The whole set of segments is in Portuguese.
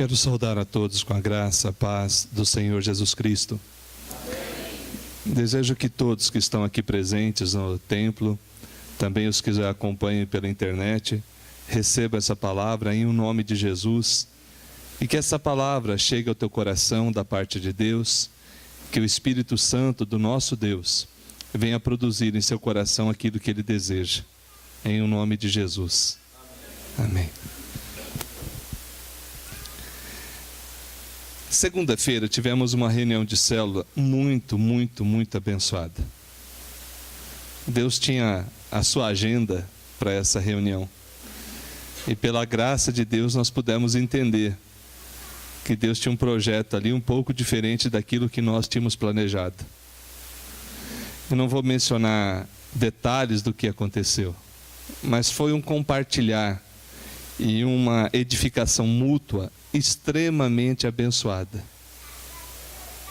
Quero saudar a todos com a graça, a paz do Senhor Jesus Cristo. Desejo que todos que estão aqui presentes no templo, também os que já acompanham pela internet, recebam essa palavra em nome de Jesus e que essa palavra chegue ao teu coração da parte de Deus, que o Espírito Santo do nosso Deus venha produzir em seu coração aquilo que Ele deseja, em nome de Jesus. Amém. Segunda-feira tivemos uma reunião de célula muito abençoada. Deus tinha a sua agenda para essa reunião. E pela graça de Deus nós pudemos entender que Deus tinha um projeto ali um pouco diferente daquilo que nós tínhamos planejado. Eu não vou mencionar detalhes do que aconteceu, mas foi um compartilhar e uma edificação mútua extremamente abençoada.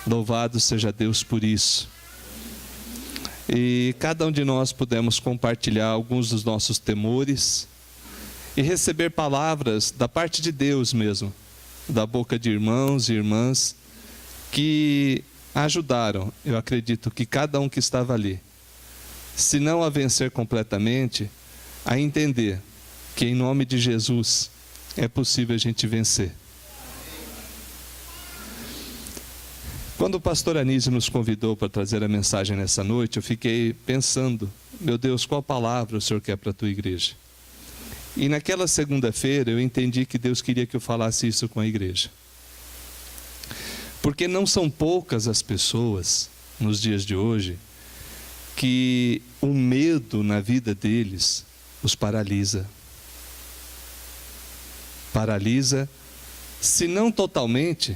Louvado seja Deus por isso. E cada um de nós pudemos compartilhar alguns dos nossos temores e receber palavras da parte de Deus mesmo, da boca de irmãos e irmãs que ajudaram, eu acredito que cada um que estava ali, se não a vencer completamente, a entender que em nome de Jesus é possível a gente vencer. Quando o pastor Anísio nos convidou para trazer a mensagem nessa noite, eu fiquei pensando, meu Deus, qual palavra o Senhor quer para a tua igreja? E naquela segunda-feira eu entendi que Deus queria que eu falasse isso com a igreja. Porque não são poucas as pessoas, nos dias de hoje, que o medo na vida deles os paralisa. Paralisa, se não totalmente,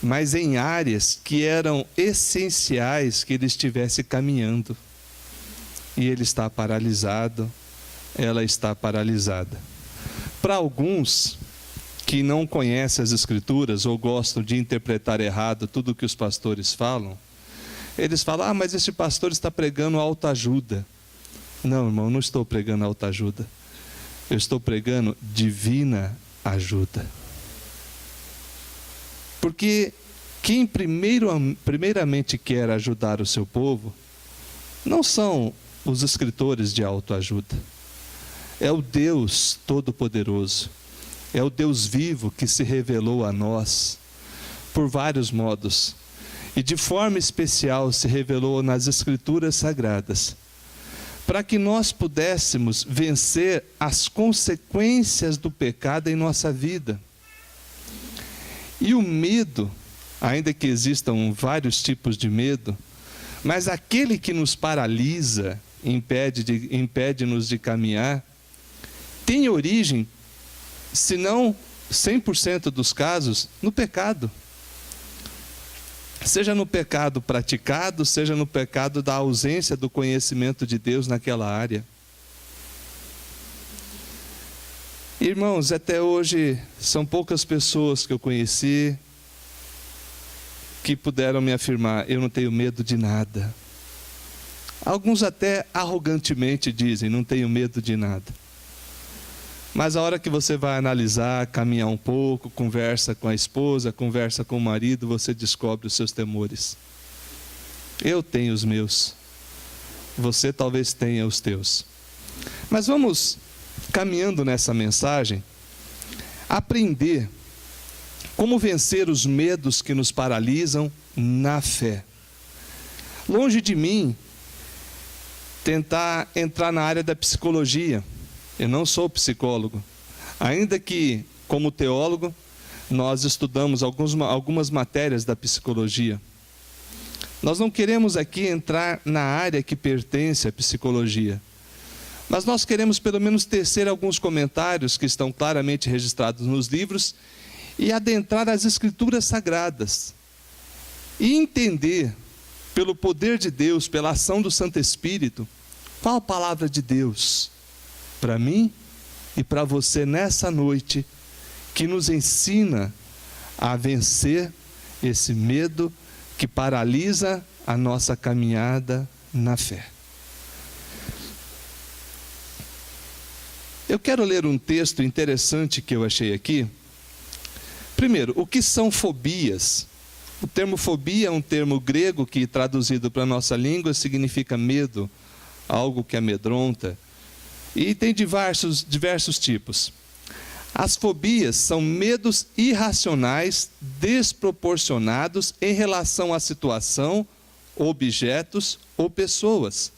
mas em áreas que eram essenciais que ele estivesse caminhando. E ele está paralisado, ela está paralisada. Para alguns que não conhecem as Escrituras ou gostam de interpretar errado tudo o que os pastores falam, eles falam, mas esse pastor está pregando autoajuda. Não, irmão, não estou pregando autoajuda. Eu estou pregando divina ajuda. Porque quem primeiramente quer ajudar o seu povo não são os escritores de autoajuda. É o Deus Todo-Poderoso. É o Deus vivo que se revelou a nós por vários modos. E de forma especial se revelou nas Escrituras Sagradas, para que nós pudéssemos vencer as consequências do pecado em nossa vida. E o medo, ainda que existam vários tipos de medo, mas aquele que nos paralisa, impede-nos de caminhar, tem origem, se não 100% dos casos, no pecado. Seja no pecado praticado, seja no pecado da ausência do conhecimento de Deus naquela área. Irmãos, até hoje são poucas pessoas que eu conheci que puderam me afirmar, eu não tenho medo de nada. Alguns até arrogantemente dizem, não tenho medo de nada. Mas a hora que você vai analisar, caminhar um pouco, conversa com a esposa, conversa com o marido, você descobre os seus temores. Eu tenho os meus. Você talvez tenha os teus. Mas vamos, caminhando nessa mensagem, aprender como vencer os medos que nos paralisam na fé. Longe de mim tentar entrar na área da psicologia. Eu não sou psicólogo, ainda que, como teólogo, nós estudamos algumas matérias da psicologia. Nós não queremos aqui entrar na área que pertence à psicologia, mas nós queremos pelo menos tecer alguns comentários que estão claramente registrados nos livros e adentrar as Escrituras Sagradas e entender, pelo poder de Deus, pela ação do Santo Espírito, qual a palavra de Deus para mim e para você nessa noite, que nos ensina a vencer esse medo que paralisa a nossa caminhada na fé. Eu quero ler um texto interessante que eu achei aqui, Primeiro, o que são fobias? O termo fobia é um termo grego que, traduzido para a nossa língua, significa medo, algo que amedronta. E tem diversos tipos. As fobias são medos irracionais, desproporcionados em relação à situação, objetos ou pessoas.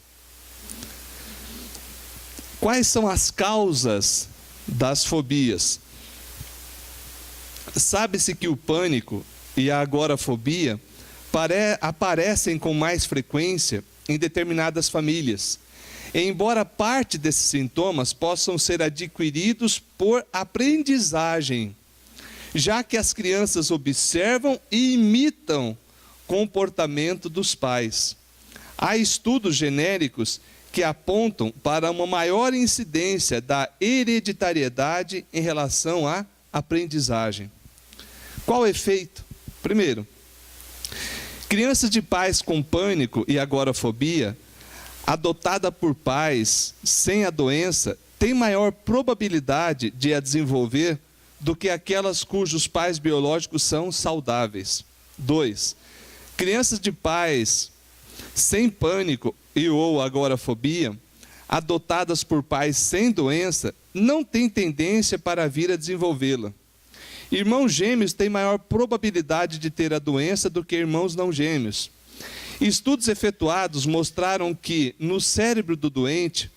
Quais são as causas das fobias? Sabe-se que o pânico e a agorafobia aparecem com mais frequência em determinadas famílias. Embora parte desses sintomas possam ser adquiridos por aprendizagem, já que as crianças observam e imitam comportamento dos pais. Há estudos genéricos que apontam para uma maior incidência da hereditariedade em relação à aprendizagem. Qual o efeito? Primeiro, crianças de pais com pânico e agorafobia, adotada por pais sem a doença, têm maior probabilidade de a desenvolver do que aquelas cujos pais biológicos são saudáveis. 2. Crianças de pais sem pânico e ou agorafobia, adotadas por pais sem doença, não têm tendência para vir a desenvolvê-la. Irmãos gêmeos têm maior probabilidade de ter a doença do que irmãos não gêmeos. Estudos efetuados mostraram que no cérebro do doente,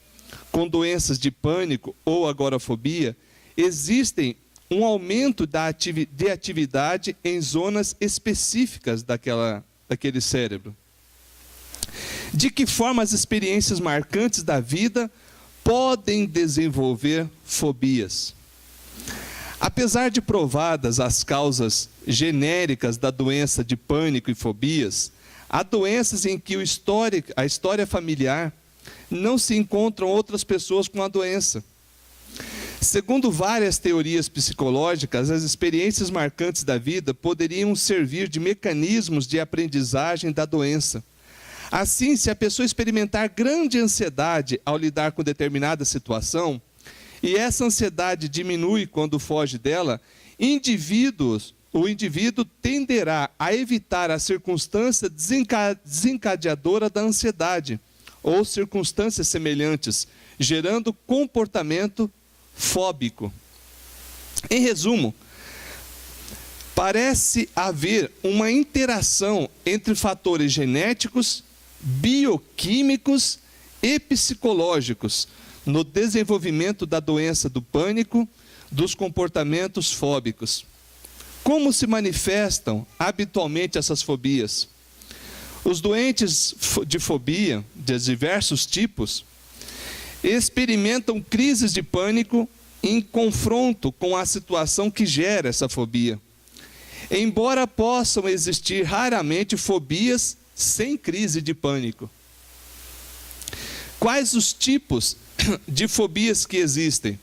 com doenças de pânico ou agorafobia, existem um aumento de atividade em zonas específicas daquele cérebro. De que forma as experiências marcantes da vida podem desenvolver fobias? Apesar de provadas as causas genéricas da doença de pânico e fobias, há doenças em que a história familiar não se encontram outras pessoas com a doença. Segundo várias teorias psicológicas, as experiências marcantes da vida poderiam servir de mecanismos de aprendizagem da doença. Assim, se a pessoa experimentar grande ansiedade ao lidar com determinada situação, e essa ansiedade diminui quando foge dela, o indivíduo tenderá a evitar a circunstância desencadeadora da ansiedade, ou circunstâncias semelhantes, gerando comportamento fóbico. Em resumo, parece haver uma interação entre fatores genéticos, bioquímicos e psicológicos no desenvolvimento da doença do pânico, dos comportamentos fóbicos. Como se manifestam habitualmente essas fobias? Os doentes de fobia, de diversos tipos, experimentam crises de pânico em confronto com a situação que gera essa fobia. Embora possam existir raramente fobias sem crise de pânico. Quais os tipos de fobias que existem?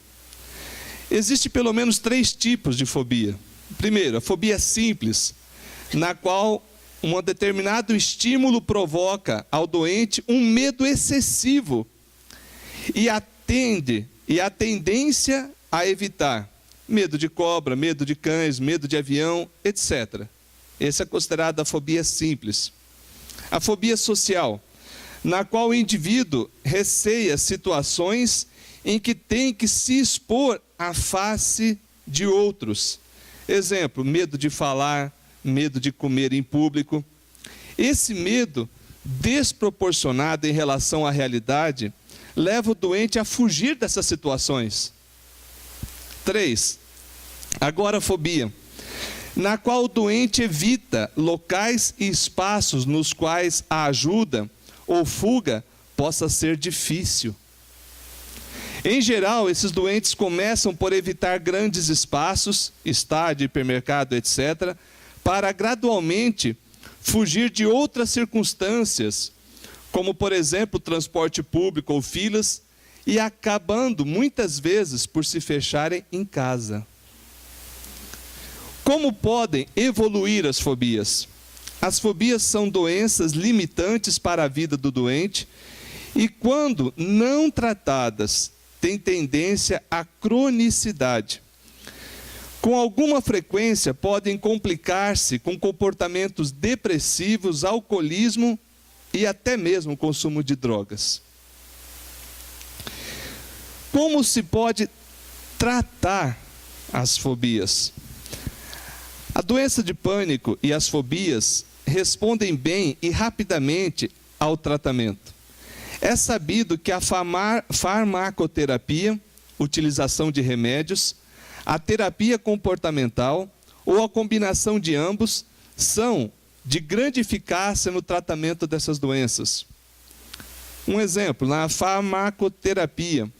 Existem pelo menos 3 tipos de fobia. Primeiro, a fobia simples, na qual um determinado estímulo provoca ao doente um medo excessivo e a tendência a evitar. Medo de cobra, medo de cães, medo de avião, etc. Essa é considerada a fobia simples. A fobia social, na qual o indivíduo receia situações em que tem que se expor à face de outros. Exemplo, medo de falar, medo de comer em público. Esse medo, desproporcionado em relação à realidade, leva o doente a fugir dessas situações. 3. Agorafobia, na qual o doente evita locais e espaços nos quais a ajuda ou fuga possa ser difícil. Em geral, esses doentes começam por evitar grandes espaços, estádio, hipermercado, etc., para gradualmente fugir de outras circunstâncias, como, por exemplo, transporte público ou filas, e acabando, muitas vezes, por se fecharem em casa. Como podem evoluir as fobias? As fobias são doenças limitantes para a vida do doente e, quando não tratadas, têm tendência à cronicidade. com alguma frequência podem complicar-se com comportamentos depressivos, alcoolismo e até mesmo consumo de drogas. Como se pode tratar as fobias? A doença de pânico e as fobias respondem bem e rapidamente ao tratamento. É sabido que a farmacoterapia, utilização de remédios, a terapia comportamental ou a combinação de ambos são de grande eficácia no tratamento dessas doenças. Um exemplo, na farmacoterapia,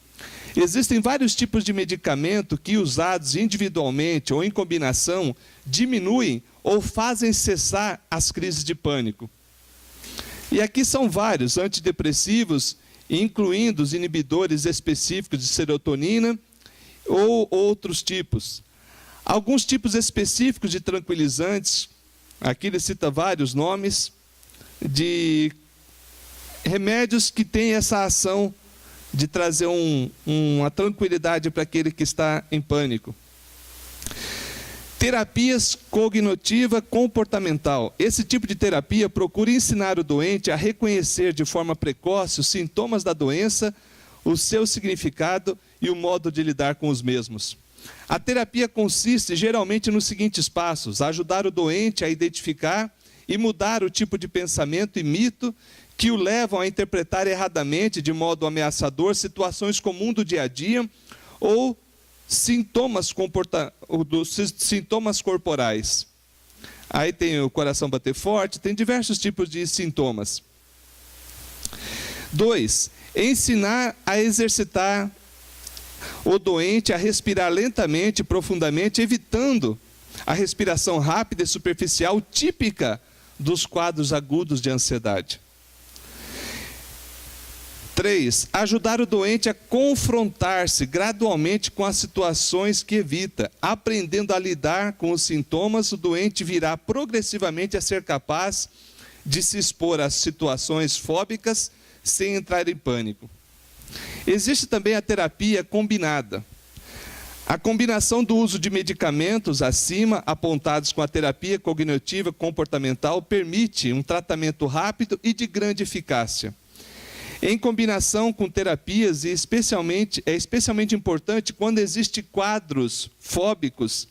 existem vários tipos de medicamento que, usados individualmente ou em combinação, diminuem ou fazem cessar as crises de pânico. E aqui são vários antidepressivos, incluindo os inibidores específicos de serotonina ou outros tipos. Alguns tipos específicos de tranquilizantes, aqui ele cita vários nomes, de remédios que têm essa ação de trazer uma tranquilidade para aquele que está em pânico. Terapias cognitiva comportamental. Esse tipo de terapia procura ensinar o doente a reconhecer de forma precoce os sintomas da doença, o seu significado e o modo de lidar com os mesmos. A terapia consiste geralmente nos seguintes passos: ajudar o doente a identificar e mudar o tipo de pensamento e mito que o levam a interpretar erradamente, de modo ameaçador, situações comuns do dia a dia ou sintomas corporais. Aí tem o coração bater forte, tem diversos tipos de sintomas. 2. Ensinar a exercitar o doente a respirar lentamente e profundamente, evitando a respiração rápida e superficial típica dos quadros agudos de ansiedade. 3. Ajudar o doente a confrontar-se gradualmente com as situações que evita. Aprendendo a lidar com os sintomas, o doente virá progressivamente a ser capaz de se expor às situações fóbicas sem entrar em pânico. Existe também a terapia combinada. A combinação do uso de medicamentos acima apontados com a terapia cognitiva comportamental permite um tratamento rápido e de grande eficácia. Em combinação com terapias, é especialmente importante quando existem quadros fóbicos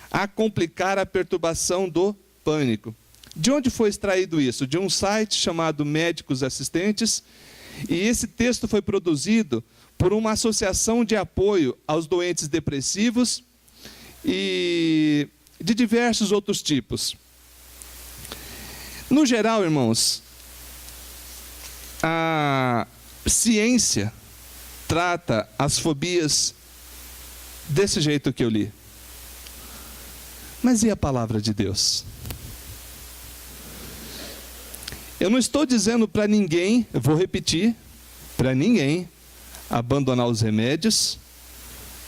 a complicar a perturbação do pânico. De onde foi extraído isso? De um site chamado Médicos Assistentes, e esse texto foi produzido por uma associação de apoio aos doentes depressivos e de diversos outros tipos. No geral, irmãos, a ciência trata as fobias desse jeito que eu li. Mas e a palavra de Deus? Eu não estou dizendo para ninguém, eu vou repetir, para ninguém abandonar os remédios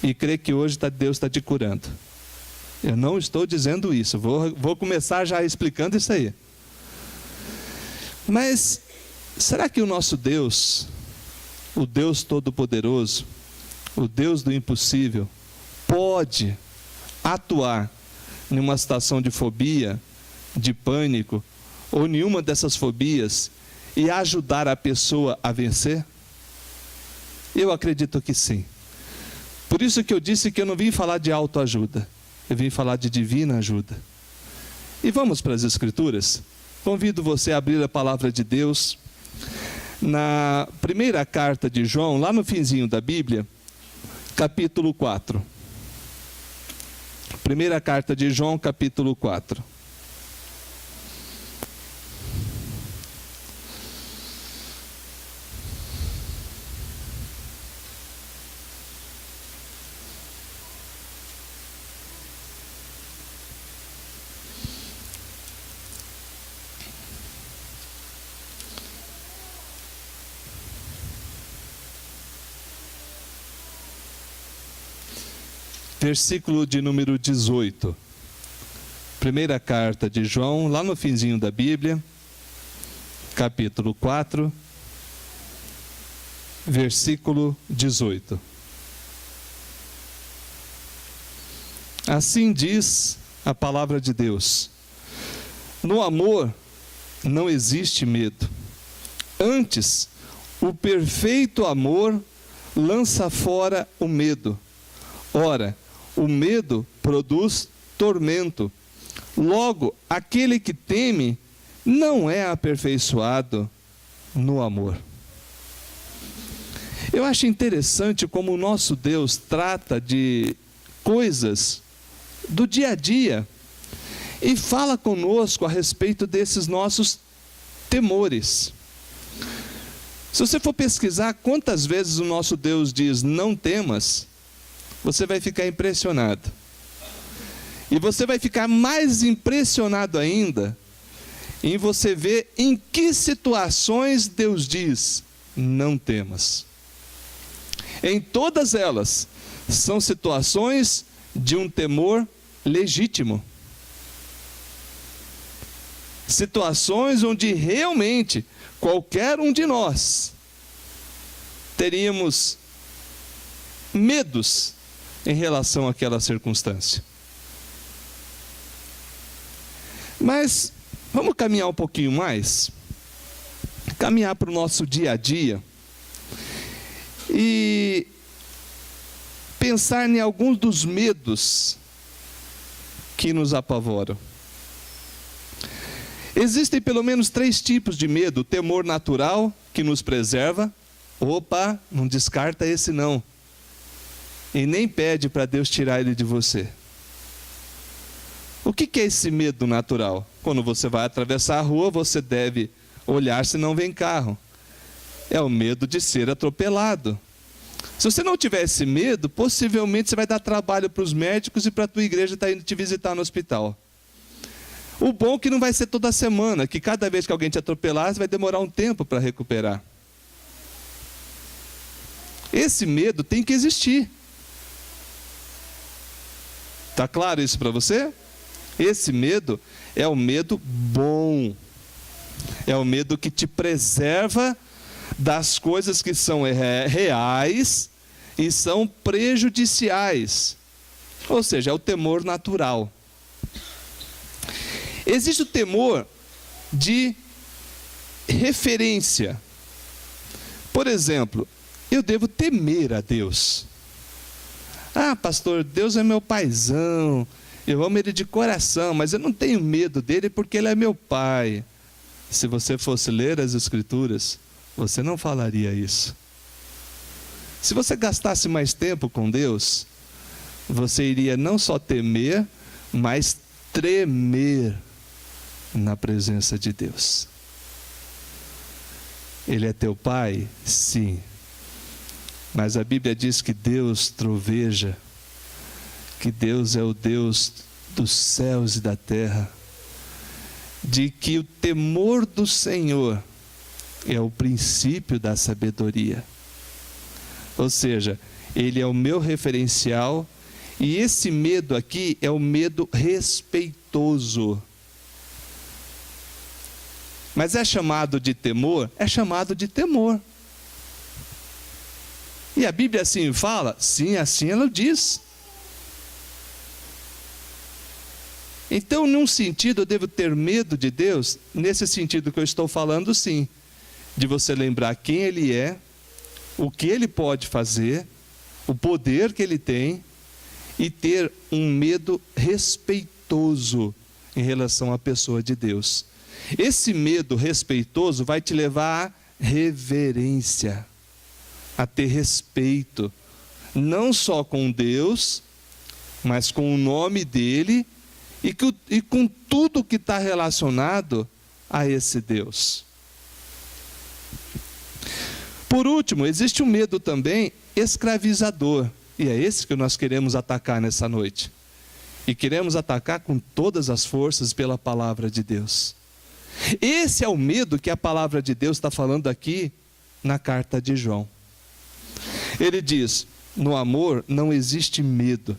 e crer que hoje Deus está te curando. Eu não estou dizendo isso, vou começar já explicando isso aí. Mas será que o nosso Deus, o Deus Todo-Poderoso, o Deus do impossível, pode atuar em uma situação de fobia, de pânico, ou nenhuma dessas fobias, e ajudar a pessoa a vencer? Eu acredito que sim. Por isso que eu disse que eu não vim falar de autoajuda, eu vim falar de divina ajuda. E vamos para as Escrituras? Convido você a abrir a palavra de Deus na primeira carta de João, lá no finzinho da Bíblia, capítulo 4. Primeira carta de João, capítulo 4. Versículo de número 18. Primeira carta de João, lá no finzinho da Bíblia, capítulo 4, versículo 18. Assim diz a palavra de Deus: no amor não existe medo. Antes, o perfeito amor lança fora o medo. Ora, o medo produz tormento. Logo, aquele que teme não é aperfeiçoado no amor. Eu acho interessante como o nosso Deus trata de coisas do dia a dia e fala conosco a respeito desses nossos temores. Se você for pesquisar quantas vezes o nosso Deus diz não temas, você vai ficar impressionado. E você vai ficar mais impressionado ainda em você ver em que situações Deus diz não temas. Em todas elas, são situações de um temor legítimo. Situações onde realmente qualquer um de nós teríamos medos em relação àquela circunstância. Mas vamos caminhar um pouquinho mais, caminhar para o nosso dia a dia e pensar em alguns dos medos que nos apavoram. Existem pelo menos 3 tipos de medo: o temor natural, que nos preserva. Opa, não descarta esse não. E nem pede para Deus tirar ele de você. O que é esse medo natural? Quando você vai atravessar a rua, você deve olhar se não vem carro. É o medo de ser atropelado. Se você não tiver esse medo, possivelmente você vai dar trabalho para os médicos e para a tua igreja estar indo te visitar no hospital. O bom é que não vai ser toda semana, que cada vez que alguém te atropelar, você vai demorar um tempo para recuperar. Esse medo tem que existir. Está claro isso para você? Esse medo é o medo bom. É o medo que te preserva das coisas que são reais e são prejudiciais. Ou seja, é o temor natural. Existe o temor de referência. Por exemplo, eu devo temer a Deus. Ah, pastor, Deus é meu paizão, eu amo ele de coração, mas eu não tenho medo dele porque ele é meu pai. Se você fosse ler as Escrituras, você não falaria isso. Se você gastasse mais tempo com Deus, você iria não só temer, mas tremer na presença de Deus. Ele é teu pai? Sim. Mas a Bíblia diz que Deus troveja, que Deus é o Deus dos céus e da terra, de que o temor do Senhor é o princípio da sabedoria. Ou seja, Ele é o meu referencial, e esse medo aqui é o medo respeitoso. Mas é chamado de temor? É chamado de temor. E a Bíblia assim fala? Sim, assim ela diz. Então, num sentido, eu devo ter medo de Deus? Nesse sentido que eu estou falando, sim. De você lembrar quem Ele é, o que Ele pode fazer, o poder que Ele tem, e ter um medo respeitoso em relação à pessoa de Deus. Esse medo respeitoso vai te levar à reverência, a ter respeito, não só com Deus, mas com o nome dEle e com tudo que está relacionado a esse Deus. Por último, existe um medo também escravizador, e é esse que nós queremos atacar nessa noite. E queremos atacar com todas as forças pela palavra de Deus. Esse é o medo que a palavra de Deus está falando aqui na carta de João. Ele diz: no amor não existe medo.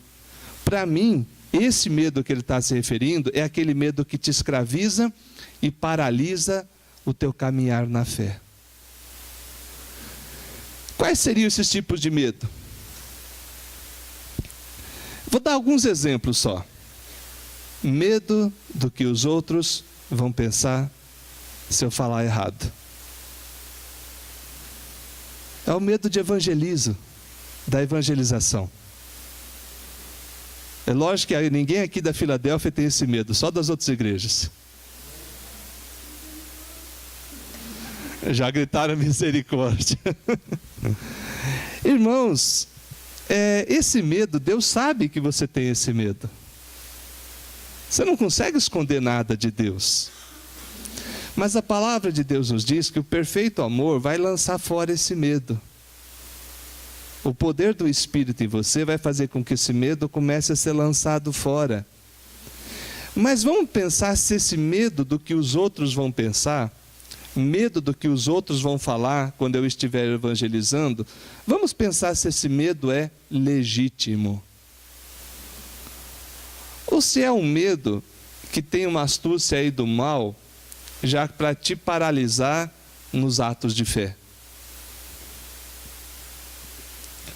Para mim, esse medo que ele está se referindo é aquele medo que te escraviza e paralisa o teu caminhar na fé. Quais seriam esses tipos de medo? Vou dar alguns exemplos só. Medo do que os outros vão pensar se eu falar errado. É o medo de evangelismo, da evangelização. É lógico que ninguém aqui da Filadélfia tem esse medo, só das outras igrejas. Já gritaram misericórdia. Irmãos, esse medo, Deus sabe que você tem esse medo. Você não consegue esconder nada de Deus. Mas a palavra de Deus nos diz que o perfeito amor vai lançar fora esse medo. O poder do Espírito em você vai fazer com que esse medo comece a ser lançado fora. Mas vamos pensar se esse medo do que os outros vão pensar, medo do que os outros vão falar quando eu estiver evangelizando, vamos pensar se esse medo é legítimo. Ou se é um medo que tem uma astúcia aí do mal, já para te paralisar nos atos de fé.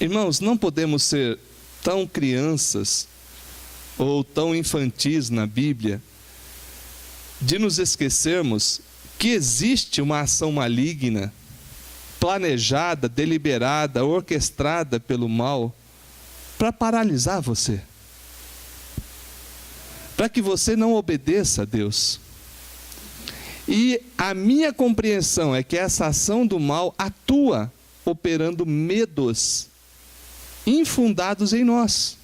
Irmãos, não podemos ser tão crianças ou tão infantis na Bíblia, de nos esquecermos que existe uma ação maligna, planejada, deliberada, orquestrada pelo mal, para paralisar você. Para que você não obedeça a Deus. E a minha compreensão é que essa ação do mal atua operando medos infundados em nós.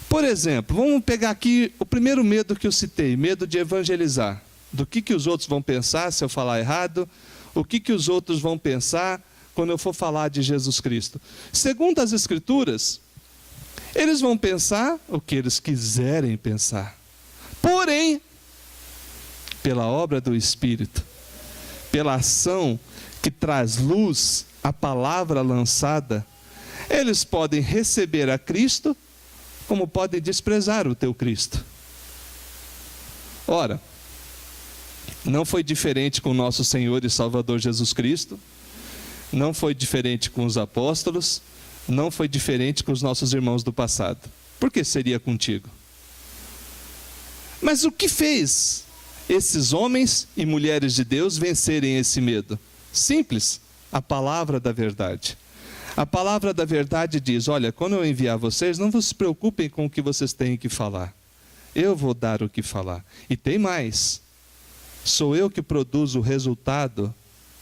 Por exemplo, vamos pegar aqui o primeiro medo que eu citei, medo de evangelizar. Do que os outros vão pensar se eu falar errado, o que os outros vão pensar quando eu for falar de Jesus Cristo. Segundo as Escrituras, eles vão pensar o que eles quiserem pensar. Porém, pela obra do Espírito, pela ação que traz luz à palavra lançada, eles podem receber a Cristo, como podem desprezar o teu Cristo. Ora, não foi diferente com o nosso Senhor e Salvador Jesus Cristo, não foi diferente com os apóstolos, não foi diferente com os nossos irmãos do passado. Por que seria contigo? Mas o que fez esses homens e mulheres de Deus vencerem esse medo? Simples, a palavra da verdade. A palavra da verdade diz: olha, quando eu enviar vocês, não se preocupem com o que vocês têm que falar. Eu vou dar o que falar. E tem mais. Sou eu que produzo o resultado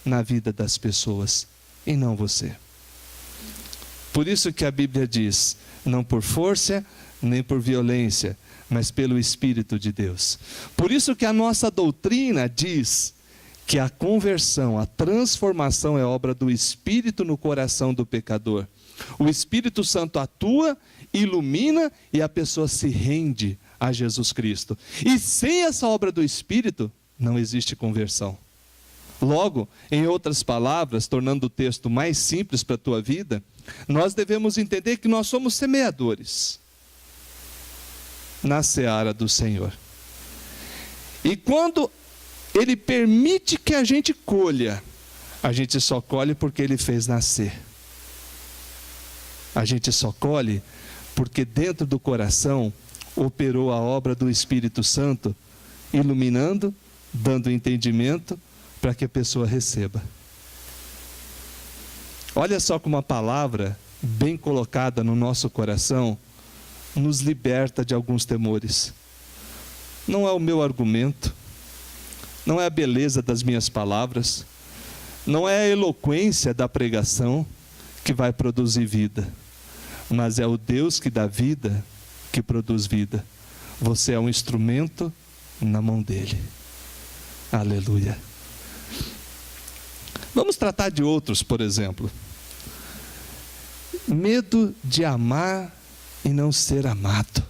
na vida das pessoas, e não você. Por isso que a Bíblia diz: não por força, nem por violência, mas pelo Espírito de Deus. Por isso que a nossa doutrina diz que a conversão, a transformação é obra do Espírito no coração do pecador. O Espírito Santo atua, ilumina e a pessoa se rende a Jesus Cristo. E sem essa obra do Espírito, não existe conversão. Logo, em outras palavras, tornando o texto mais simples para a tua vida, nós devemos entender que nós somos semeadores na seara do Senhor. E quando Ele permite que a gente colha, a gente só colhe porque Ele fez nascer. A gente só colhe porque dentro do coração operou a obra do Espírito Santo, iluminando, dando entendimento para que a pessoa receba. Olha só como a palavra, bem colocada no nosso coração, nos liberta de alguns temores. Não é o meu argumento, não é a beleza das minhas palavras, não é a eloquência da pregação que vai produzir vida, mas é o Deus que dá vida, que produz vida. Você é um instrumento na mão dele. Aleluia. Vamos tratar de outros, por exemplo. Medo de amar e não ser amado.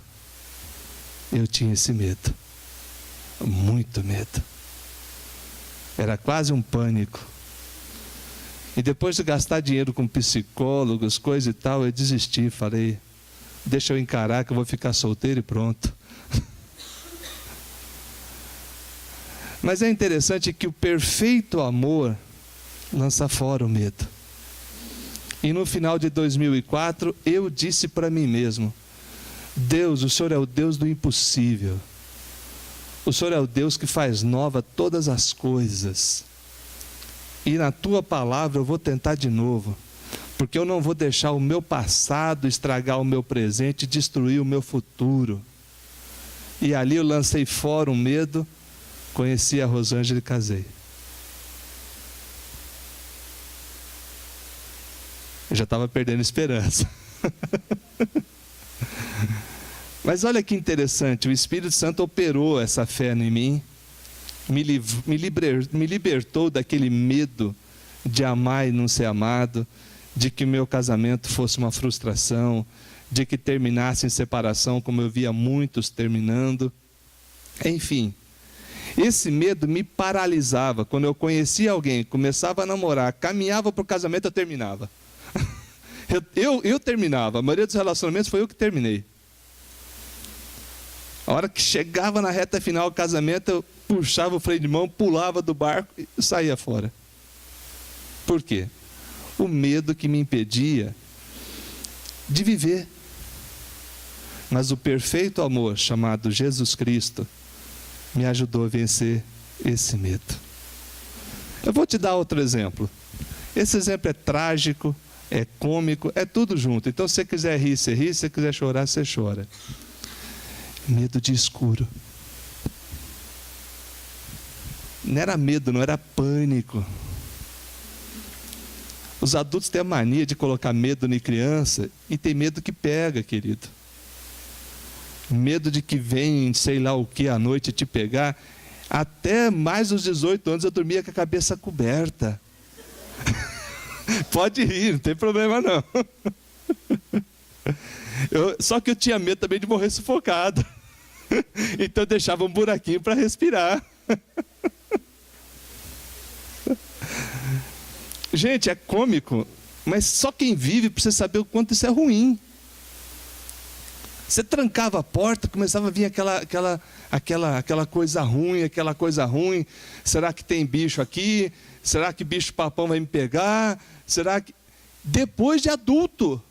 Eu tinha esse medo. Muito medo. Era quase um pânico. E depois de gastar dinheiro com psicólogos, coisa e tal, eu desisti. Falei, deixa eu encarar que eu vou ficar solteiro e pronto. Mas é interessante que o perfeito amor lança fora o medo. E no final de 2004, eu disse para mim mesmo: Deus, o Senhor é o Deus do impossível. O Senhor é o Deus que faz nova todas as coisas. E na tua palavra eu vou tentar de novo, porque eu não vou deixar o meu passado estragar o meu presente e destruir o meu futuro. E ali eu lancei fora o medo, conheci a Rosângela e casei. Eu já estava perdendo esperança. Mas olha que interessante, o Espírito Santo operou essa fé em mim, me libertou daquele medo de amar e não ser amado, de que o meu casamento fosse uma frustração, de que terminasse em separação, como eu via muitos terminando. Enfim, esse medo me paralisava. Quando eu conhecia alguém, começava a namorar, caminhava para o casamento, eu terminava. Eu terminava, a maioria dos relacionamentos foi eu que terminei. A hora que chegava na reta final do casamento, eu puxava o freio de mão, pulava do barco e saía fora. Por quê? O medo que me impedia de viver. Mas o perfeito amor, chamado Jesus Cristo, me ajudou a vencer esse medo. Eu vou te dar outro exemplo. Esse exemplo é trágico, é cômico, é tudo junto. Então, se você quiser rir, você ri. Se você quiser chorar, você chora. Medo de escuro. Não era medo, não era pânico. Os adultos têm a mania de colocar medo em criança e tem medo que pega, querido. Medo de que vem, sei lá o que, à noite te pegar. Até mais dos 18 anos eu dormia com a cabeça coberta. Pode rir, não tem problema não. Só que eu tinha medo também de morrer sufocado. Então eu deixava um buraquinho para respirar. Gente, é cômico, mas só quem vive precisa saber o quanto isso é ruim. Você trancava a porta, começava a vir aquela coisa ruim. Será que tem bicho aqui? Será que bicho papão vai me pegar? Será que... Depois de adulto.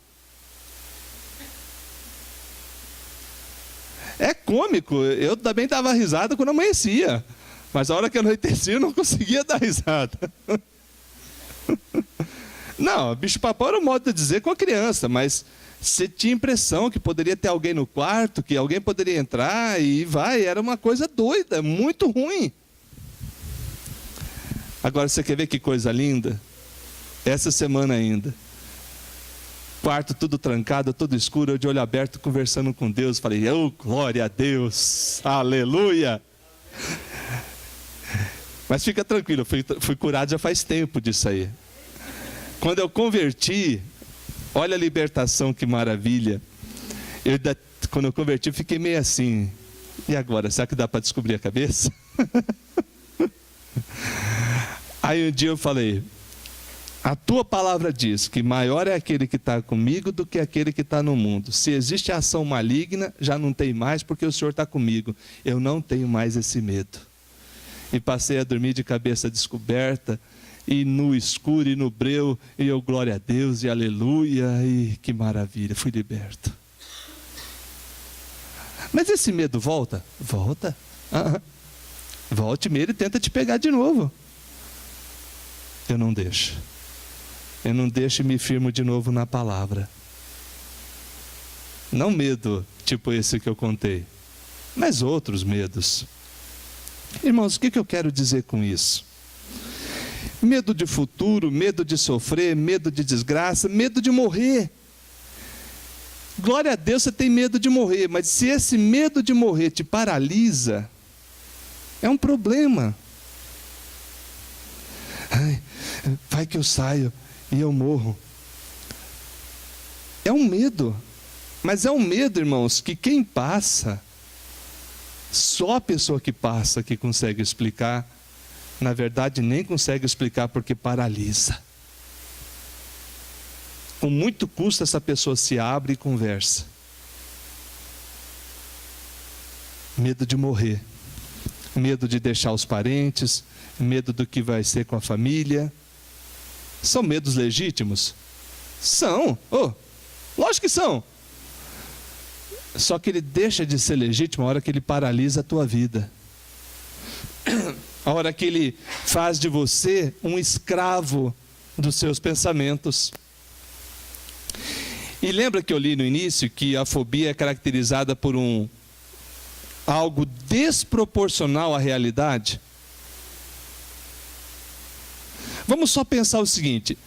É cômico, eu também dava risada quando amanhecia. Mas a hora que anoitecia eu não conseguia dar risada. Não, bicho papão era um modo de dizer com a criança, mas você tinha impressão que poderia ter alguém no quarto, que alguém poderia entrar e era uma coisa doida, muito ruim. Agora você quer ver que coisa linda? Essa semana ainda, quarto tudo trancado, tudo escuro, eu de olho aberto conversando com Deus, falei, glória a Deus, aleluia. Mas fica tranquilo, fui curado já faz tempo disso aí. Quando eu converti, olha a libertação, que maravilha. Quando eu converti, eu fiquei meio assim, e agora, será que dá para descobrir a cabeça? Aí um dia eu falei, a tua palavra diz que maior é aquele que está comigo do que aquele que está no mundo. Se existe ação maligna, já não tem mais, porque o Senhor está comigo. Eu não tenho mais esse medo. E passei a dormir de cabeça descoberta, e no escuro e no breu, e eu glória a Deus e aleluia, e que maravilha, fui liberto. Mas esse medo volta? Volta. Volte meio e tenta te pegar de novo. Eu não deixo. Eu não deixo e me firmo de novo na palavra. Não medo tipo esse que eu contei, mas outros medos. Irmãos, o que eu quero dizer com isso? Medo de futuro, medo de sofrer, medo de desgraça, medo de morrer. Glória a Deus, você tem medo de morrer, mas se esse medo de morrer te paralisa, é um problema. Vai que eu saio e eu morro. É um medo, mas é um medo, irmãos, que quem passa, só a pessoa que passa que consegue explicar. Na verdade, nem consegue explicar porque paralisa. Com muito custo, essa pessoa se abre e conversa. Medo de morrer, medo de deixar os parentes, medo do que vai ser com a família. São medos legítimos? São. Lógico que são. Só que ele deixa de ser legítimo a hora que ele paralisa a tua vida. A hora que ele faz de você um escravo dos seus pensamentos. E lembra que eu li no início que a fobia é caracterizada por algo desproporcional à realidade? Vamos só pensar o seguinte: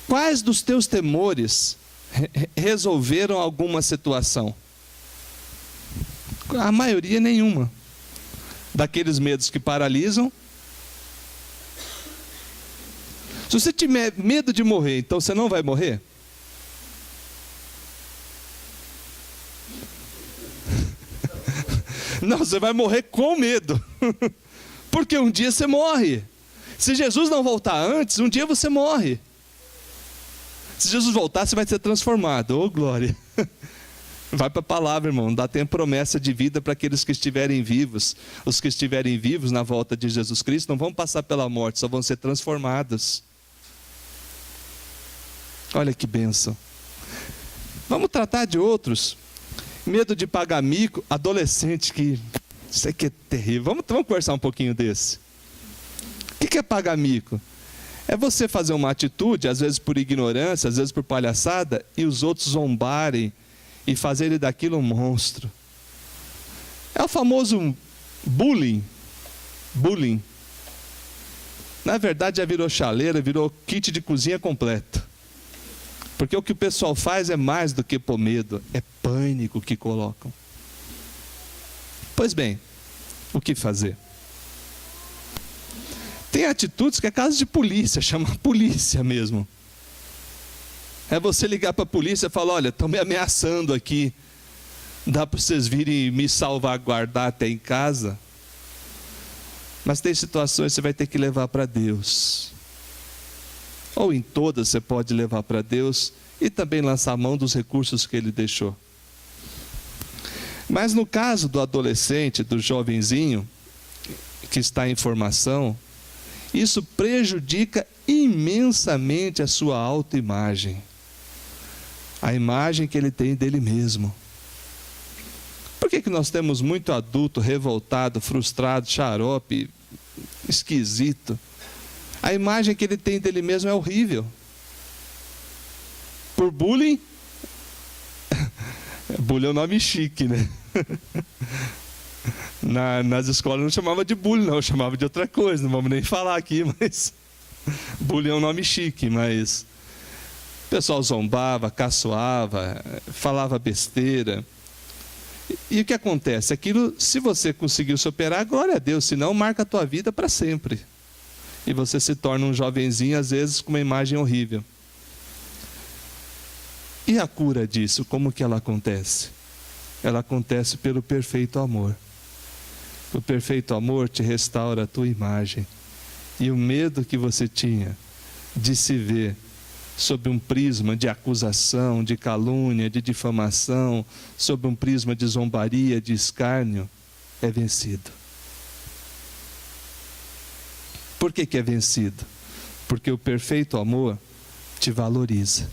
quais dos teus temores resolveram alguma situação? A maioria, nenhuma. Daqueles medos que paralisam. Se você tiver medo de morrer, então você não vai morrer? Não, você vai morrer com medo. Porque um dia você morre. Se Jesus não voltar antes, um dia você morre. Se Jesus voltar, você vai ser transformado. Ô, glória! Vai para a palavra, irmão. Dá tempo promessa de vida para aqueles que estiverem vivos. Os que estiverem vivos na volta de Jesus Cristo não vão passar pela morte, só vão ser transformados. Olha que bênção. Vamos tratar de outros. Medo de pagar mico. Adolescente que... Isso aqui é terrível. Vamos conversar um pouquinho desse. O que é pagar mico? É você fazer uma atitude, às vezes por ignorância, às vezes por palhaçada, e os outros zombarem e fazerem daquilo um monstro. É o famoso bullying. Bullying. Na verdade já virou chaleira, virou kit de cozinha completo. Porque o que o pessoal faz é mais do que por medo, é pânico que colocam. Pois bem, o que fazer? Tem atitudes que é caso de polícia, chama polícia mesmo. É você ligar para a polícia e falar: olha, estão me ameaçando aqui. Dá para vocês virem me salvaguardar até em casa? Mas tem situações que você vai ter que levar para Deus. Ou em todas você pode levar para Deus e também lançar a mão dos recursos que Ele deixou. Mas no caso do adolescente, do jovenzinho, que está em formação, isso prejudica imensamente a sua autoimagem. A imagem que ele tem dele mesmo. Por que nós temos muito adulto revoltado, frustrado, xarope, esquisito? A imagem que ele tem dele mesmo é horrível. Por bullying? Bullying é um nome chique, né? Nas escolas não chamava de bullying, não, chamava de outra coisa, não vamos nem falar aqui, mas bullying é um nome chique, mas o pessoal zombava, caçoava, falava besteira. E o que acontece? Aquilo, se você conseguiu superar, glória a Deus, senão marca a tua vida para sempre. E você se torna um jovenzinho, às vezes, com uma imagem horrível. E a cura disso, como que ela acontece? Ela acontece pelo perfeito amor. O perfeito amor te restaura a tua imagem. E o medo que você tinha de se ver sob um prisma de acusação, de calúnia, de difamação, sob um prisma de zombaria, de escárnio, é vencido. Por que é vencido? Porque o perfeito amor te valoriza,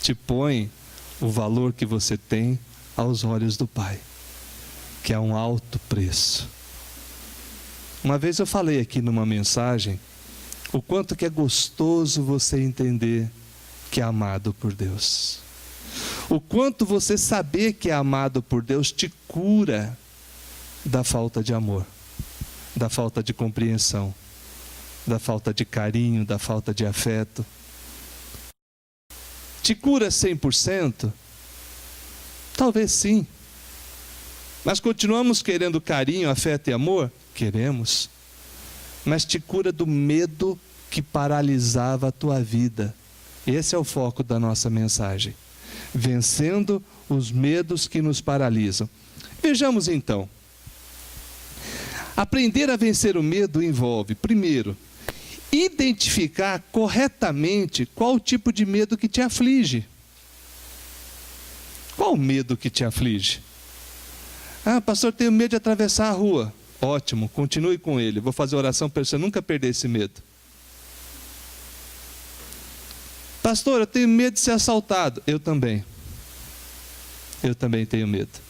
te põe o valor que você tem aos olhos do Pai, que é um alto preço. Uma vez eu falei aqui numa mensagem o quanto que é gostoso você entender que é amado por Deus. O quanto você saber que é amado por Deus te cura da falta de amor, da falta de compreensão, da falta de carinho, da falta de afeto. Te cura 100%? Talvez sim. Mas continuamos querendo carinho, afeto e amor? Queremos. Mas te cura do medo que paralisava a tua vida. Esse é o foco da nossa mensagem. Vencendo os medos que nos paralisam. Vejamos então. Aprender a vencer o medo envolve, primeiro, identificar corretamente qual o tipo de medo que te aflige. Qual o medo que te aflige? Ah, pastor, tenho medo de atravessar a rua. Ótimo, continue com ele. Vou fazer oração para você nunca perder esse medo. Pastor, eu tenho medo de ser assaltado. Eu também tenho medo.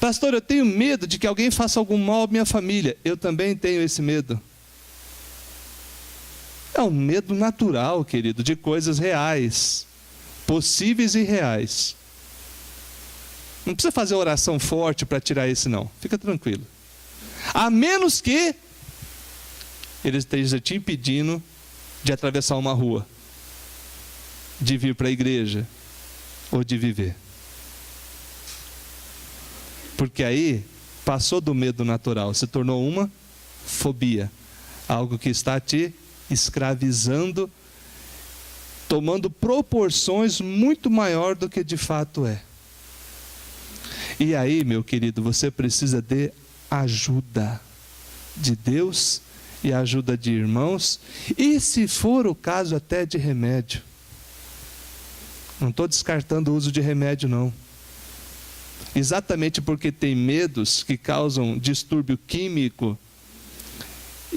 Pastor, eu tenho medo de que alguém faça algum mal à minha família. Eu também tenho esse medo. É um medo natural, querido, de coisas reais, possíveis e reais. Não precisa fazer oração forte para tirar esse não. Fica tranquilo. A menos que ele esteja te impedindo de atravessar uma rua, de vir para a igreja ou de viver. Porque aí passou do medo natural, se tornou uma fobia, algo que está te escravizando, tomando proporções muito maior do que de fato é. E aí, meu querido, você precisa de ajuda de Deus e ajuda de irmãos, e se for o caso até de remédio. Não estou descartando o uso de remédio não. Exatamente porque tem medos que causam distúrbio químico,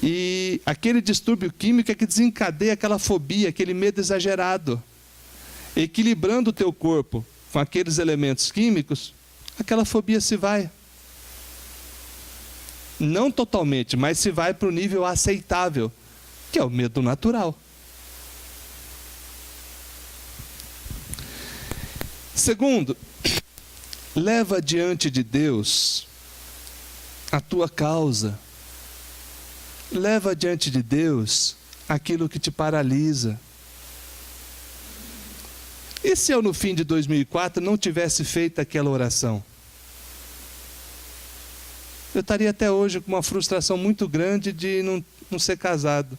e aquele distúrbio químico é que desencadeia aquela fobia, aquele medo exagerado. Equilibrando o teu corpo com aqueles elementos químicos, aquela fobia se vai. Não totalmente, mas se vai para o nível aceitável, que é o medo natural. Segundo, leva diante de Deus a tua causa. Leva diante de Deus aquilo que te paralisa. E se eu no fim de 2004 não tivesse feito aquela oração? Eu estaria até hoje com uma frustração muito grande de não ser casado.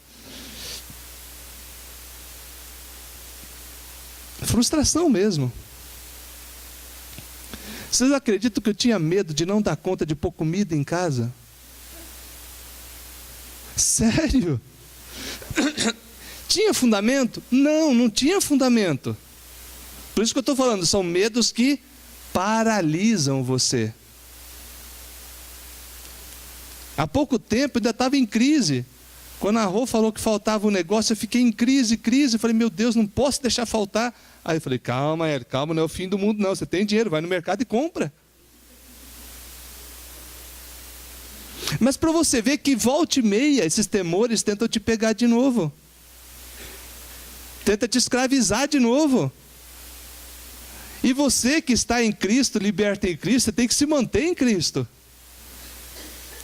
Frustração mesmo. Vocês acreditam que eu tinha medo de não dar conta de pôr comida em casa? Sério? Tinha fundamento? Não tinha fundamento. Por isso que eu estou falando, são medos que paralisam você. Há pouco tempo eu ainda estava em crise. Quando a Rô falou que faltava um negócio, eu fiquei em crise. Eu falei, meu Deus, não posso deixar faltar. Aí eu falei, calma, Hélio, calma, não é o fim do mundo não. Você tem dinheiro, vai no mercado e compra. Mas para você ver que volta e meia, esses temores tentam te pegar de novo. Tenta te escravizar de novo. E você que está em Cristo, liberto em Cristo, você tem que se manter em Cristo.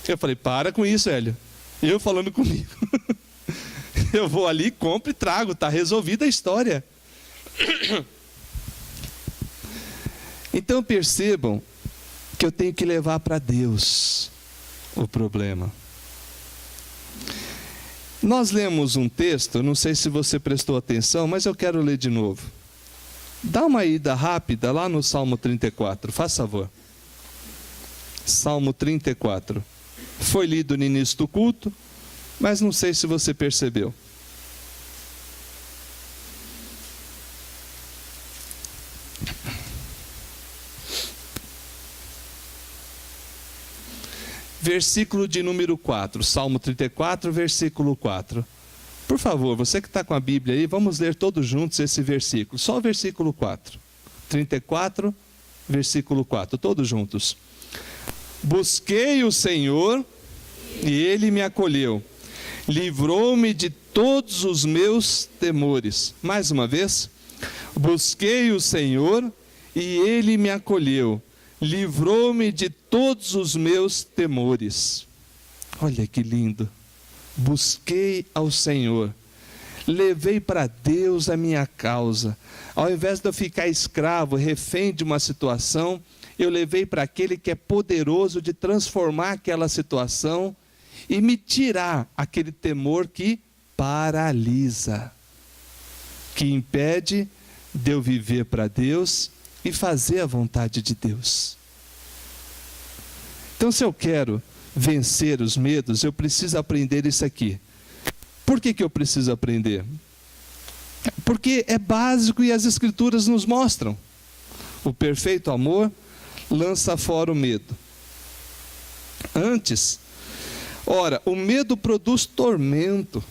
Eu falei, para com isso, Hélio. Eu falando comigo. Eu vou ali, compro e trago, está resolvida a história. Então percebam que eu tenho que levar para Deus o problema. Nós lemos um texto, não sei se você prestou atenção, mas eu quero ler de novo. Dá uma ida rápida lá no Salmo 34, faz favor. Salmo 34. Foi lido no início do culto, mas não sei se você percebeu. Versículo de número 4, Salmo 34, versículo 4. Por favor, você que está com a Bíblia aí, vamos ler todos juntos esse versículo. Só o versículo 4. 34, versículo 4. Todos juntos. Busquei o Senhor e Ele me acolheu. Livrou-me de todos os meus temores. Mais uma vez. Busquei o Senhor e Ele me acolheu. Livrou-me de todos os meus temores. Olha que lindo. Busquei ao Senhor. Levei para Deus a minha causa. Ao invés de eu ficar escravo, refém de uma situação, eu levei para aquele que é poderoso de transformar aquela situação e me tirar aquele temor que paralisa, que impede de eu viver para Deus e fazer a vontade de Deus. Então, se eu quero vencer os medos, eu preciso aprender isso aqui. Por que eu preciso aprender? Porque é básico e as Escrituras nos mostram. O perfeito amor lança fora o medo. Ora, o medo produz tormento.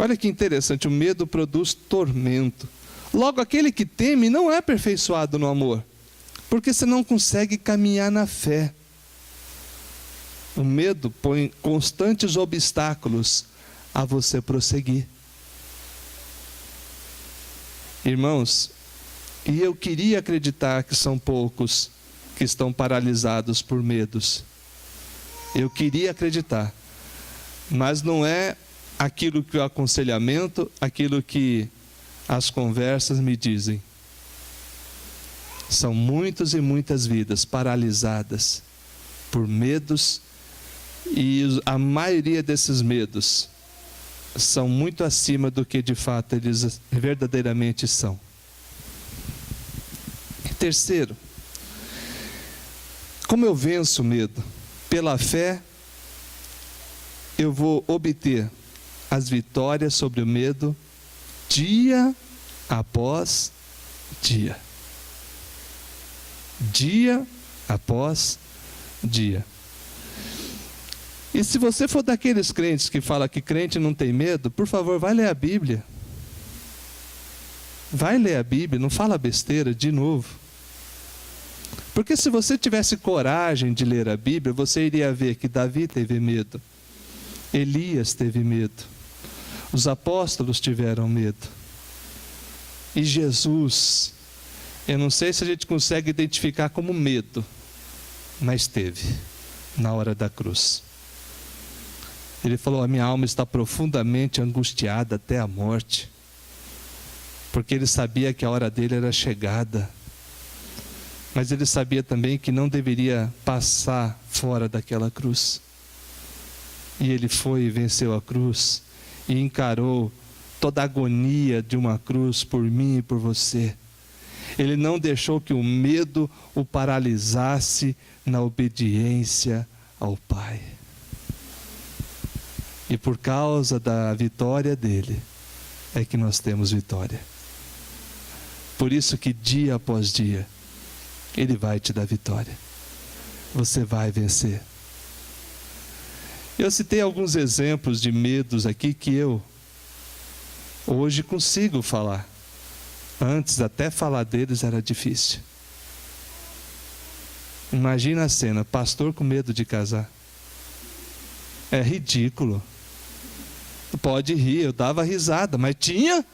Olha que interessante, o medo produz tormento. Logo, aquele que teme não é aperfeiçoado no amor, porque você não consegue caminhar na fé. O medo põe constantes obstáculos a você prosseguir. Irmãos, e eu queria acreditar que são poucos que estão paralisados por medos. Eu queria acreditar, mas não é aquilo que o aconselhamento, aquilo que as conversas me dizem. São muitos e muitas vidas paralisadas por medos, e a maioria desses medos são muito acima do que de fato eles verdadeiramente são. Terceiro, como eu venço o medo? Pela fé, eu vou obter as vitórias sobre o medo dia após dia. Dia após dia. E se você for daqueles crentes que fala que crente não tem medo, por favor, vai ler a Bíblia. Vai ler a Bíblia, não fala besteira de novo. Porque se você tivesse coragem de ler a Bíblia, você iria ver que Davi teve medo, Elias teve medo, os apóstolos tiveram medo. E Jesus, eu não sei se a gente consegue identificar como medo, mas teve, na hora da cruz. Ele falou: a minha alma está profundamente angustiada até a morte, porque ele sabia que a hora dele era chegada, mas ele sabia também que não deveria passar fora daquela cruz. E ele foi e venceu a cruz, e encarou toda a agonia de uma cruz por mim e por você. Ele não deixou que o medo o paralisasse na obediência ao Pai. E por causa da vitória dele, é que nós temos vitória. Por isso que dia após dia, ele vai te dar vitória. Você vai vencer. Eu citei alguns exemplos de medos aqui que eu hoje consigo falar. Antes, até falar deles era difícil. Imagina a cena, pastor com medo de casar. É ridículo. Pode rir, eu dava risada, mas tinha.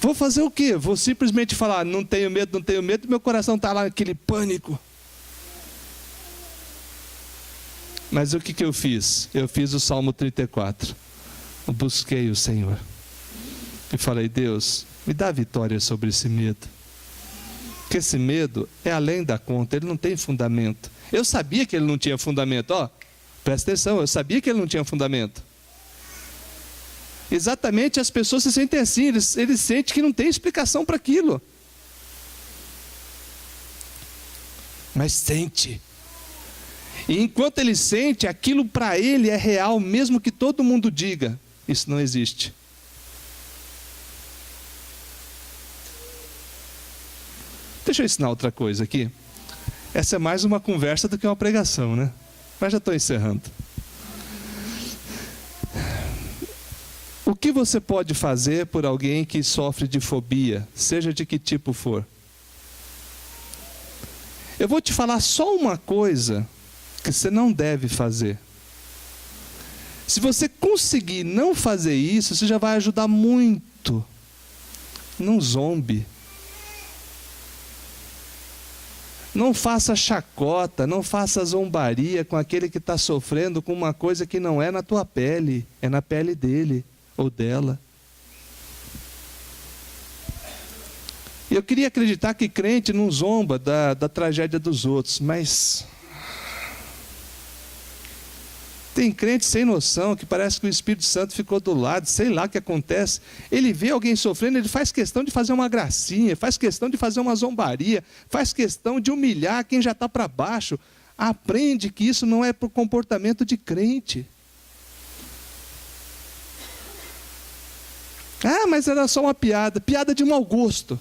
Vou fazer o quê? Vou simplesmente falar: não tenho medo, não tenho medo, meu coração está lá naquele pânico. Mas o que eu fiz? Eu fiz o Salmo 34. Eu busquei o Senhor. E falei: Deus, me dá vitória sobre esse medo. Porque esse medo é além da conta, ele não tem fundamento. Eu sabia que ele não tinha fundamento. Ó, presta atenção, eu sabia que ele não tinha fundamento. Exatamente, as pessoas se sentem assim, eles sentem que não tem explicação para aquilo. Mas sente. E enquanto ele sente, aquilo para ele é real, mesmo que todo mundo diga: isso não existe. Deixa eu ensinar outra coisa aqui. Essa é mais uma conversa do que uma pregação, né? Mas já estou encerrando. O que você pode fazer por alguém que sofre de fobia, seja de que tipo for? Eu vou te falar só uma coisa que você não deve fazer. Se você conseguir não fazer isso, você já vai ajudar muito. Não zombe. Não faça chacota, não faça zombaria com aquele que está sofrendo com uma coisa que não é na tua pele, é na pele dele ou dela. Eu queria acreditar que crente não zomba da tragédia dos outros, mas tem crente sem noção que parece que o Espírito Santo ficou do lado, sei lá o que acontece. Ele vê alguém sofrendo, ele faz questão de fazer uma gracinha, faz questão de fazer uma zombaria, faz questão de humilhar quem já está para baixo. Aprende que isso não é por comportamento de crente. Ah, mas era só uma piada, piada de mau gosto.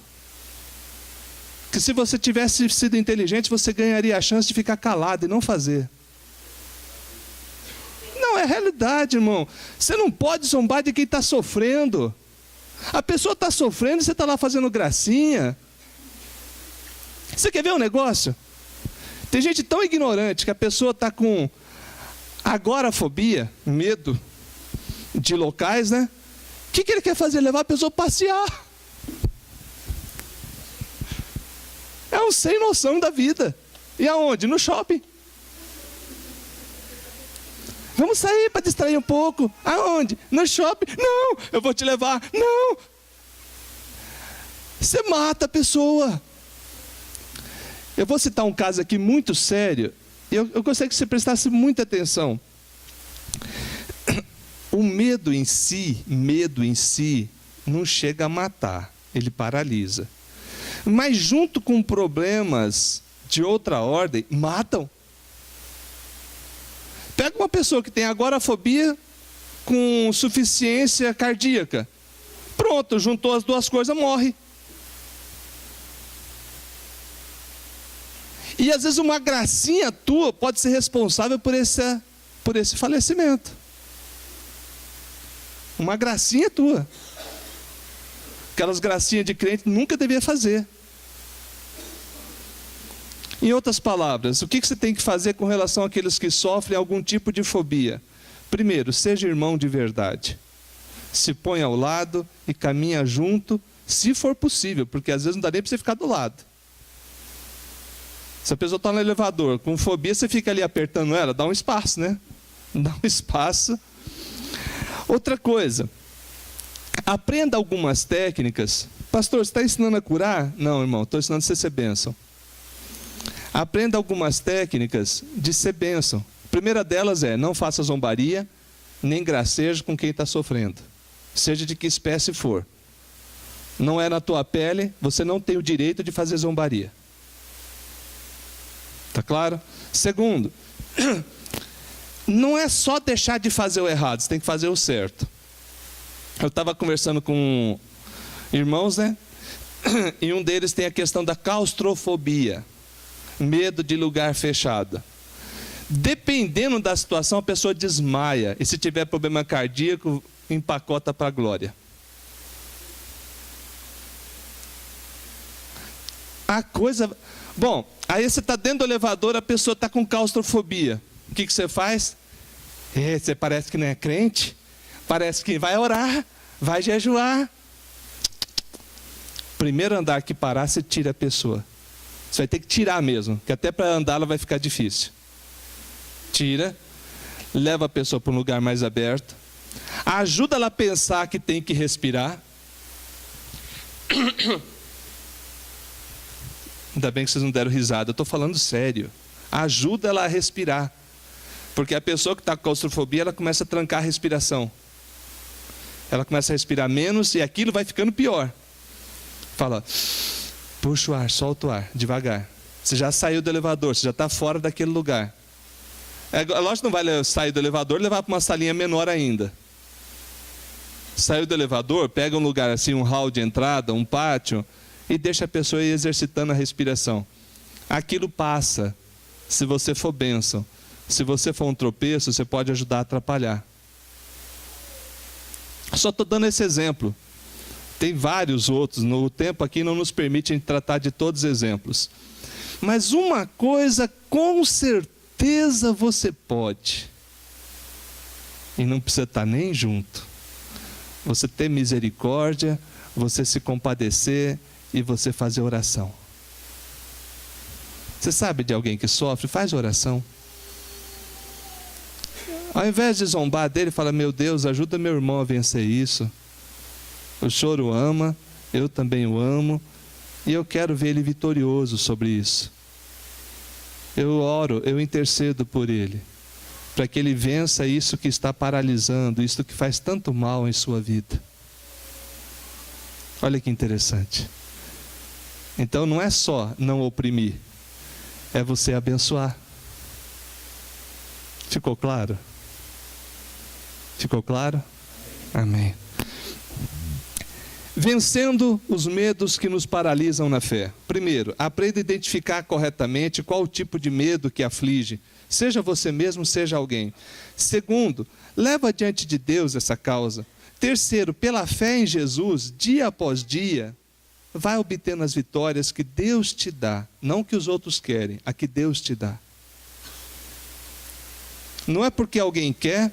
Que se você tivesse sido inteligente, você ganharia a chance de ficar calado e não fazer. Não é realidade, irmão. Você não pode zombar de quem está sofrendo. A pessoa está sofrendo e você está lá fazendo gracinha. Você quer ver um negócio? Tem gente tão ignorante que a pessoa está com agorafobia, medo de locais, né? O que ele quer fazer? Levar a pessoa a passear. É um sem noção da vida. E aonde? No shopping. Vamos sair para distrair um pouco. Aonde? No shopping. Não, eu vou te levar. Não. Você mata a pessoa. Eu vou citar um caso aqui muito sério. Eu gostaria que você prestasse muita atenção. O medo em si, não chega a matar. Ele paralisa. Mas junto com problemas de outra ordem, matam. Pega uma pessoa que tem agorafobia com insuficiência cardíaca. Pronto, juntou as duas coisas, morre. E às vezes uma gracinha tua pode ser responsável por esse falecimento. Uma gracinha tua. Aquelas gracinhas de crente nunca devia fazer. Em outras palavras, o que você tem que fazer com relação àqueles que sofrem algum tipo de fobia? Primeiro, seja irmão de verdade. Se põe ao lado e caminha junto, se for possível, porque às vezes não dá nem para você ficar do lado. Se a pessoa está no elevador com fobia, você fica ali apertando ela, dá um espaço, né? Dá um espaço. Outra coisa, aprenda algumas técnicas. Pastor, você está ensinando a curar? Não, irmão, estou ensinando você a ser bênção. Aprenda algumas técnicas de ser bênção. A primeira delas é, não faça zombaria, nem gracejo com quem está sofrendo. Seja de que espécie for. Não é na tua pele, você não tem o direito de fazer zombaria. Tá claro? Segundo, não é só deixar de fazer o errado, você tem que fazer o certo. Eu estava conversando com irmãos, né? E um deles tem a questão da claustrofobia. Medo de lugar fechado. Dependendo da situação, a pessoa desmaia. E se tiver problema cardíaco, empacota para a glória. A coisa... Bom, aí você está dentro do elevador, a pessoa está com claustrofobia. O que você faz? Você parece que não é crente. Parece que vai orar, vai jejuar. Primeiro andar que parar, você tira a pessoa. Você vai ter que tirar mesmo, que até para andar ela vai ficar difícil. Tira, leva a pessoa para um lugar mais aberto, ajuda ela a pensar que tem que respirar. Ainda bem que vocês não deram risada, eu estou falando sério. Ajuda ela a respirar. Porque a pessoa que está com claustrofobia, ela começa a trancar a respiração. Ela começa a respirar menos e aquilo vai ficando pior. Fala... Puxa o ar, solta o ar, devagar. Você já saiu do elevador, você já está fora daquele lugar. Lógico que não vai sair do elevador e levar para uma salinha menor ainda. Saiu do elevador, pega um lugar assim, um hall de entrada, um pátio, e deixa a pessoa ir exercitando a respiração. Aquilo passa, se você for bênção. Se você for um tropeço, você pode ajudar a atrapalhar. Só estou dando esse exemplo. Tem vários outros, o tempo aqui não nos permite tratar de todos os exemplos. Mas uma coisa, com certeza você pode. E não precisa estar nem junto. Você ter misericórdia, você se compadecer e você fazer oração. Você sabe de alguém que sofre? Faz oração. Ao invés de zombar dele, fala, meu Deus, ajuda meu irmão a vencer isso. O Senhor o ama, eu também o amo, e eu quero ver ele vitorioso sobre isso. Eu oro, eu intercedo por ele, para que ele vença isso que está paralisando, isso que faz tanto mal em sua vida. Olha que interessante. Então não é só não oprimir, é você abençoar. Ficou claro? Ficou claro? Amém. Vencendo os medos que nos paralisam na fé. Primeiro, aprenda a identificar corretamente qual o tipo de medo que aflige, seja você mesmo, seja alguém. Segundo, leva diante de Deus essa causa. Terceiro, pela fé em Jesus, dia após dia, vai obtendo as vitórias que Deus te dá, não que os outros querem, a que Deus te dá. Não é porque alguém quer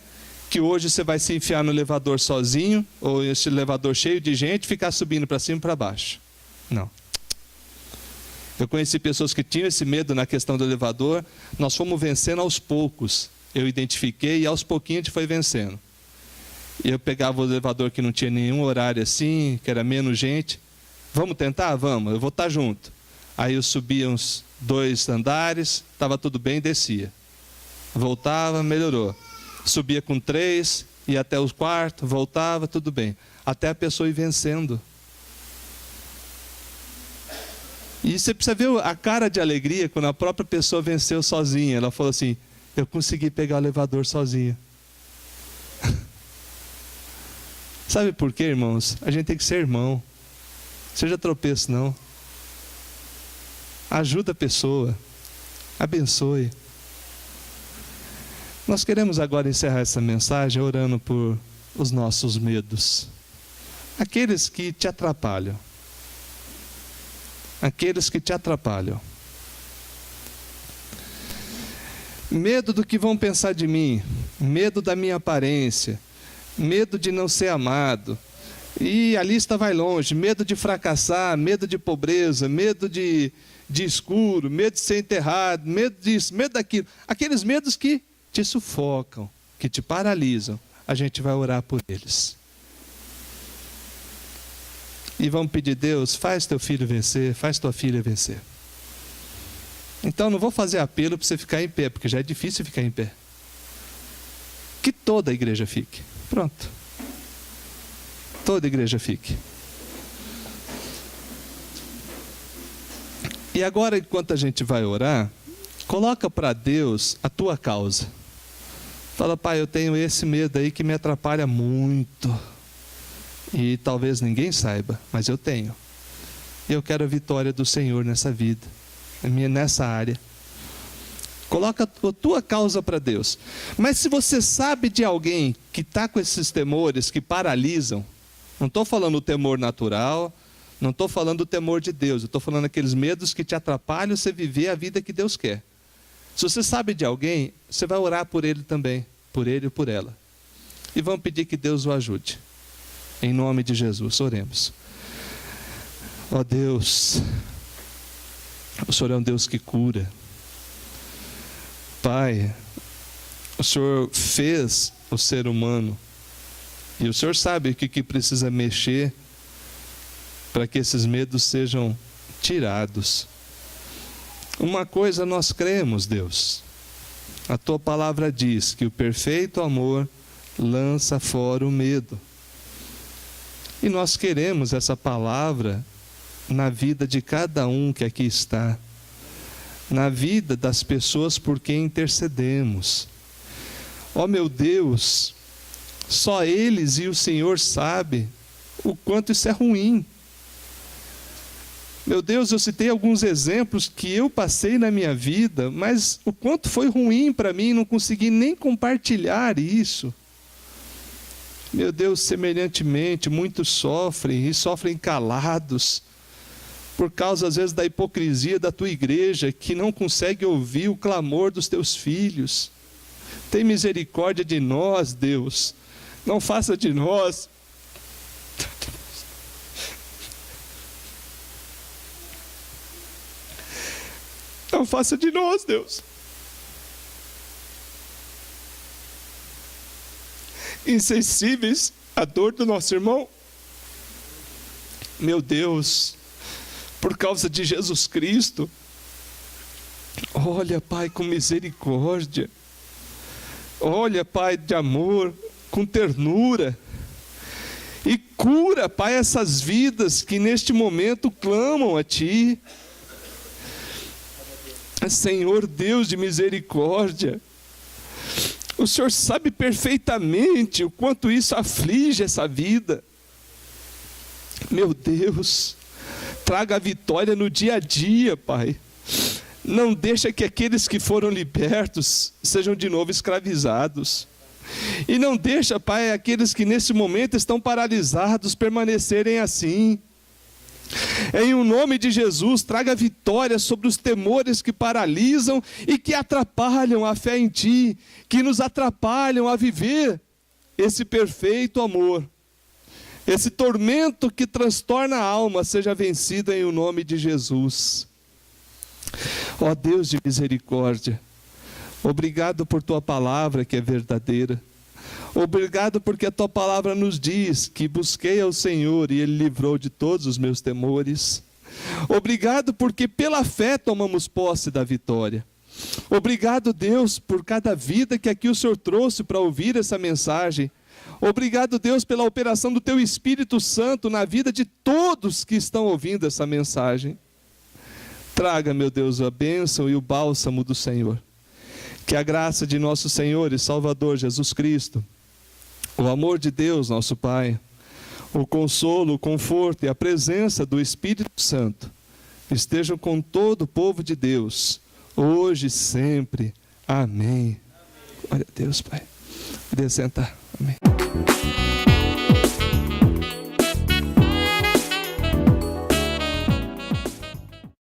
que hoje você vai se enfiar no elevador sozinho, ou esse elevador cheio de gente, ficar subindo para cima e para baixo. Não. Eu conheci pessoas que tinham esse medo na questão do elevador, nós fomos vencendo aos poucos. Eu identifiquei e aos pouquinhos a gente foi vencendo. E eu pegava o elevador que não tinha nenhum horário assim, que era menos gente. Vamos tentar? Vamos, eu vou estar junto. Aí eu subia uns 2 andares, estava tudo bem, descia. Voltava, melhorou. Subia com 3, ia até o quarto, voltava, tudo bem. Até a pessoa ir vencendo. E você precisa ver a cara de alegria quando a própria pessoa venceu sozinha. Ela falou assim, eu consegui pegar o elevador sozinha. Sabe por quê, irmãos? A gente tem que ser irmão. Seja tropeço, não. Ajuda a pessoa. Abençoe. Nós queremos agora encerrar essa mensagem orando por os nossos medos. Aqueles que te atrapalham. Aqueles que te atrapalham. Medo do que vão pensar de mim. Medo da minha aparência. Medo de não ser amado. E a lista vai longe. Medo de fracassar, medo de pobreza, medo de escuro, medo de ser enterrado, medo disso, medo daquilo. Aqueles medos que te sufocam, que te paralisam. A gente vai orar por eles. E vamos pedir, Deus, faz teu filho vencer, faz tua filha vencer. Então não vou fazer apelo para você ficar em pé, porque já é difícil ficar em pé. Que toda a igreja fique. Pronto. Toda a igreja fique. E agora, enquanto a gente vai orar, coloca para Deus a tua causa. Fala, Pai, eu tenho esse medo aí que me atrapalha muito. E talvez ninguém saiba, mas eu tenho. E eu quero a vitória do Senhor nessa vida, nessa área. Coloca a tua causa para Deus. Mas se você sabe de alguém que está com esses temores que paralisam, não estou falando o temor natural, não estou falando o temor de Deus, eu estou falando aqueles medos que te atrapalham você viver a vida que Deus quer. Se você sabe de alguém, você vai orar por ele também, por ele e por ela. E vamos pedir que Deus o ajude. Em nome de Jesus, oremos. Ó Deus, o Senhor é um Deus que cura. Pai, o Senhor fez o ser humano. E o Senhor sabe o que precisa mexer para que esses medos sejam tirados. Uma coisa nós cremos, Deus. A tua palavra diz que o perfeito amor lança fora o medo. E nós queremos essa palavra na vida de cada um que aqui está. Na vida das pessoas por quem intercedemos. Ó meu Deus, só eles e o Senhor sabem o quanto isso é ruim. Meu Deus, eu citei alguns exemplos que eu passei na minha vida, mas o quanto foi ruim para mim, não consegui nem compartilhar isso. Meu Deus, semelhantemente, muitos sofrem, e sofrem calados, por causa às vezes da hipocrisia da tua igreja, que não consegue ouvir o clamor dos teus filhos. Tem misericórdia de nós, Deus, não faça de nós não faça de nós, Deus, insensíveis à dor do nosso irmão. Meu Deus, por causa de Jesus Cristo, olha, Pai, com misericórdia, olha, Pai, de amor, com ternura, e cura, Pai, essas vidas que neste momento clamam a Ti. Senhor Deus de misericórdia, o Senhor sabe perfeitamente o quanto isso aflige essa vida. Meu Deus, traga a vitória no dia a dia, Pai. Não deixa que aqueles que foram libertos sejam de novo escravizados. E não deixa, Pai, aqueles que nesse momento estão paralisados permanecerem assim. Em o nome de Jesus, traga vitória sobre os temores que paralisam e que atrapalham a fé em Ti, que nos atrapalham a viver esse perfeito amor. Esse tormento que transtorna a alma seja vencido em o nome de Jesus. Ó Deus de misericórdia, obrigado por Tua palavra que é verdadeira. Obrigado porque a Tua palavra nos diz que busquei ao Senhor e Ele livrou de todos os meus temores. Obrigado porque pela fé tomamos posse da vitória. Obrigado, Deus, por cada vida que aqui o Senhor trouxe para ouvir essa mensagem. Obrigado, Deus, pela operação do Teu Espírito Santo na vida de todos que estão ouvindo essa mensagem. Traga, meu Deus, a bênção e o bálsamo do Senhor. Que a graça de nosso Senhor e Salvador Jesus Cristo, o amor de Deus, nosso Pai, o consolo, o conforto e a presença do Espírito Santo estejam com todo o povo de Deus, hoje e sempre. Amém. Glória a Deus, Pai. Pode sentar. Amém.